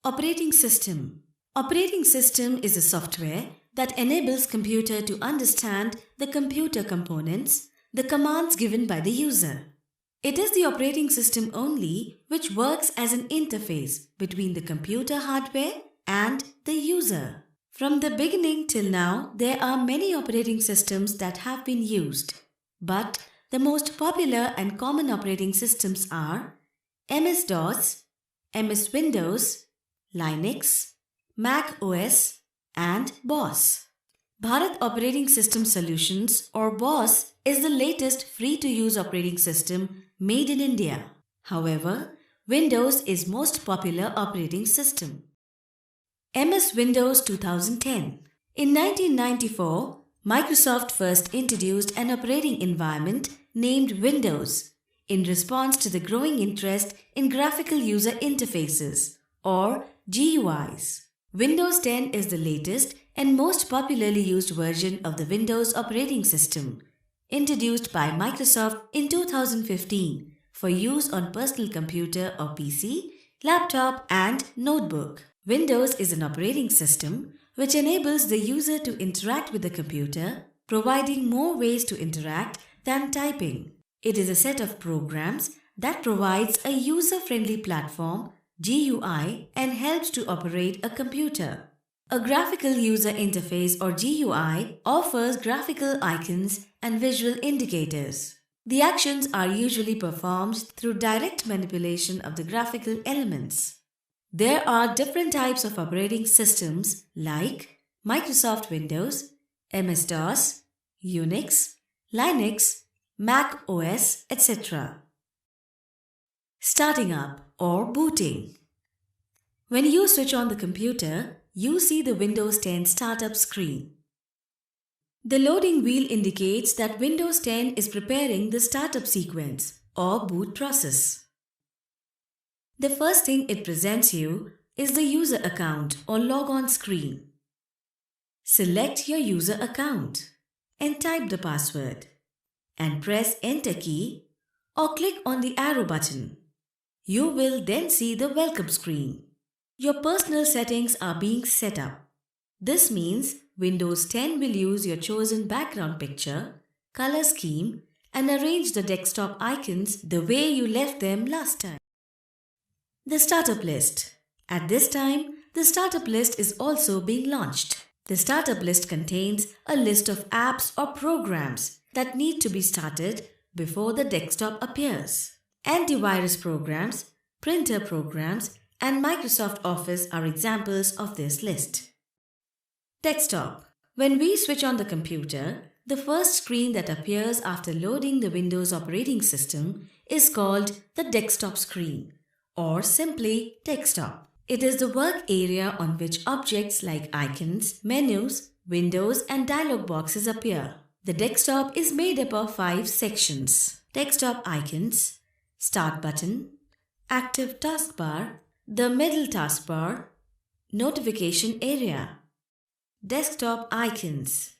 Operating system. Operating system is a software that enables computer to understand the computer components, the commands given by the user. It is the operating system only which works as an interface between the computer hardware and the user. From the beginning till now, there are many operating systems that have been used, but the most popular and common operating systems are MS-DOS, MS Windows, Linux, Mac OS, and BOS. Bharat Operating System Solutions or BOS is the latest free-to-use operating system made in India. However, Windows is most popular operating system. MS Windows 2010. In 1994, Microsoft first introduced an operating environment named Windows in response to the growing interest in graphical user interfaces or GUIs. Windows 10 is the latest and most popularly used version of the Windows operating system, introduced by Microsoft in 2015 for use on personal computer or PC, laptop, and notebook. Windows is an operating system which enables the user to interact with the computer, providing more ways to interact than typing. It is a set of programs that provides a user-friendly platform, GUI, and helps to operate a computer. A graphical user interface or GUI offers graphical icons and visual indicators. The actions are usually performed through direct manipulation of the graphical elements. There are different types of operating systems like Microsoft Windows, MS-DOS, Unix, Linux, Mac OS, etc. Starting up or booting. When you switch on the computer, you see the Windows 10 startup screen. The loading wheel indicates that Windows 10 is preparing the startup sequence or boot process. The first thing it presents you is the user account or logon screen. Select your user account and type the password and press Enter key or click on the arrow button. You will then see the welcome screen. Your personal settings are being set up. This means Windows 10 will use your chosen background picture, color scheme, and arrange the desktop icons the way you left them last time. The startup list. At this time, the startup list is also being launched. The startup list contains a list of apps or programs that need to be started before the desktop appears. Antivirus programs, printer programs, and Microsoft Office are examples of this list. Desktop. When we switch on the computer, the first screen that appears after loading the Windows operating system is called the desktop screen, or simply desktop. It is the work area on which objects like icons, menus, windows, and dialog boxes appear. The desktop is made up of 5 sections: desktop icons, start button, active taskbar, the middle taskbar, notification area. Desktop icons.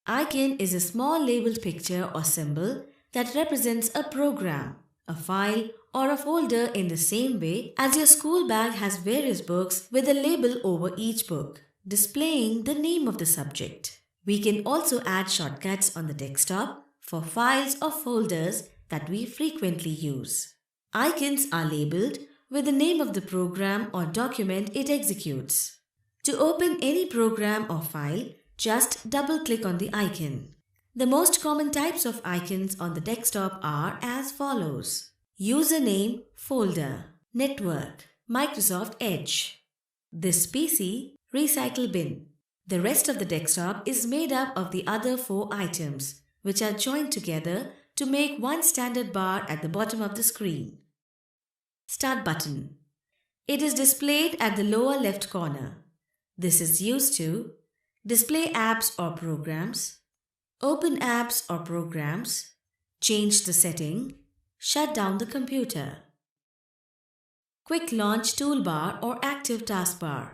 Icon is a small labeled picture or symbol that represents a program, a file, or a folder in the same way as your school bag has various books with a label over each book, displaying the name of the subject. We can also add shortcuts on the desktop for files or folders that we frequently use. Icons are labeled with the name of the program or document it executes. To open any program or file, just double-click on the icon. The most common types of icons on the desktop are as follows: Username, folder, network, Microsoft Edge. This PC, recycle bin. The rest of the desktop is made up of the other 4 items, which are joined together to make one standard bar at the bottom of the screen. Start button. It is displayed at the lower left corner. This is used to display apps or programs, open apps or programs, change the setting, shut down the computer. Quick Launch Toolbar or Active Taskbar.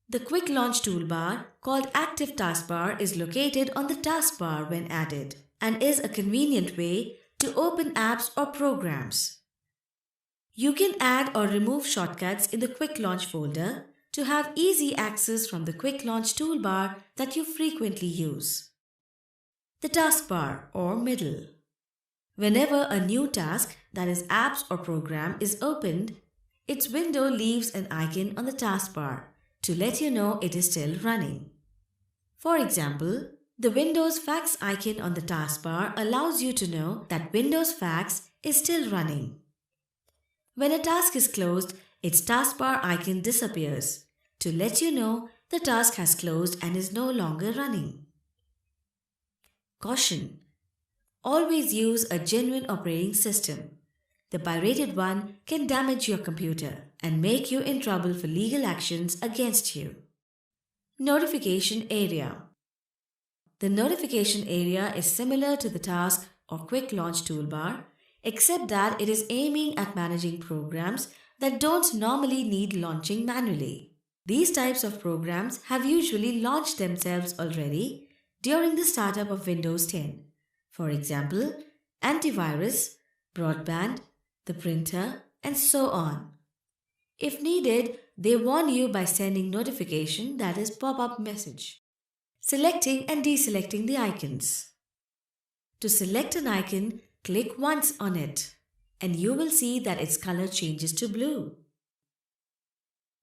The Quick Launch Toolbar, called Active Taskbar, is located on the taskbar when added and is a convenient way to open apps or programs. You can add or remove shortcuts in the Quick Launch folder to have easy access from the Quick Launch toolbar that you frequently use. The taskbar or middle. Whenever a new task, that is apps or program, is opened, its window leaves an icon on the taskbar to let you know it is still running. For example, the Windows Fax icon on the taskbar allows you to know that Windows Fax is still running. When a task is closed, its taskbar icon disappears to let you know the task has closed and is no longer running. Caution: always use a genuine operating system. The pirated one can damage your computer and make you in trouble for legal actions against you. Notification area. The notification area is similar to the task or quick launch toolbar, except that it is aiming at managing programs that don't normally need launching manually. These types of programs have usually launched themselves already during the startup of Windows 10. For example, antivirus, broadband, the printer, and so on. If needed, they warn you by sending notification, that is pop-up message. Selecting and deselecting the icons. To select an icon, click once on it and you will see that its color changes to blue.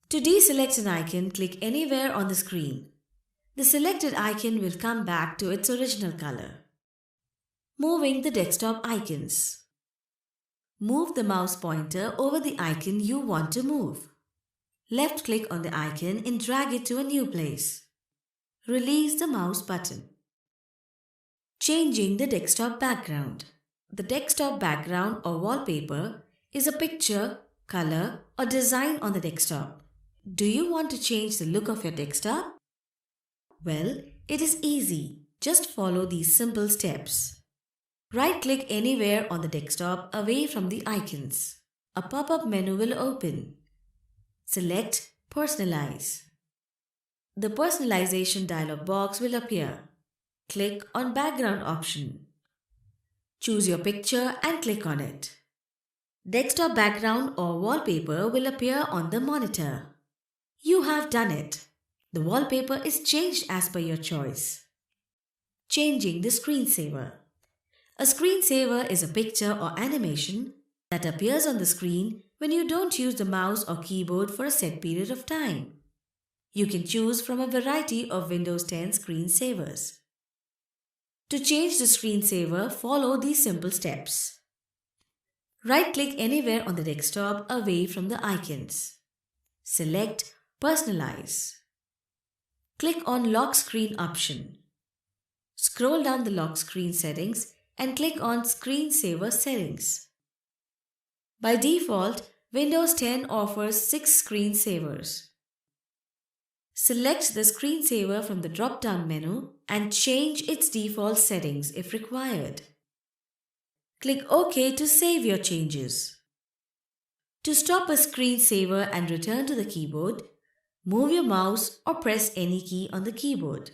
To deselect an icon, click anywhere on the screen. The selected icon will come back to its original color. Moving the desktop icons. Move the mouse pointer over the icon you want to move. Left click on the icon and drag it to a new place. Release the mouse button. Changing the desktop background. The desktop background or wallpaper is a picture, color, or design on the desktop. Do you want to change the look of your desktop? Well, it is easy. Just follow these simple steps. Right-click anywhere on the desktop away from the icons. A pop-up menu will open. Select Personalize. The personalization dialog box will appear. Click on Background option. Choose your picture and click on it. Desktop background or wallpaper will appear on the monitor. You have done it. The wallpaper is changed as per your choice. Changing the screensaver. A screensaver is a picture or animation that appears on the screen when you don't use the mouse or keyboard for a set period of time. You can choose from a variety of Windows 10 screensavers. To change the screensaver, follow these simple steps. Right-click anywhere on the desktop away from the icons. Select Personalize. Click on Lock Screen option. Scroll down the lock screen settings and click on Screensaver settings. By default, Windows 10 offers 6 screensavers. Select the screensaver from the drop-down menu and change its default settings if required. Click OK to save your changes. To stop a screensaver and return to the keyboard, move your mouse or press any key on the keyboard.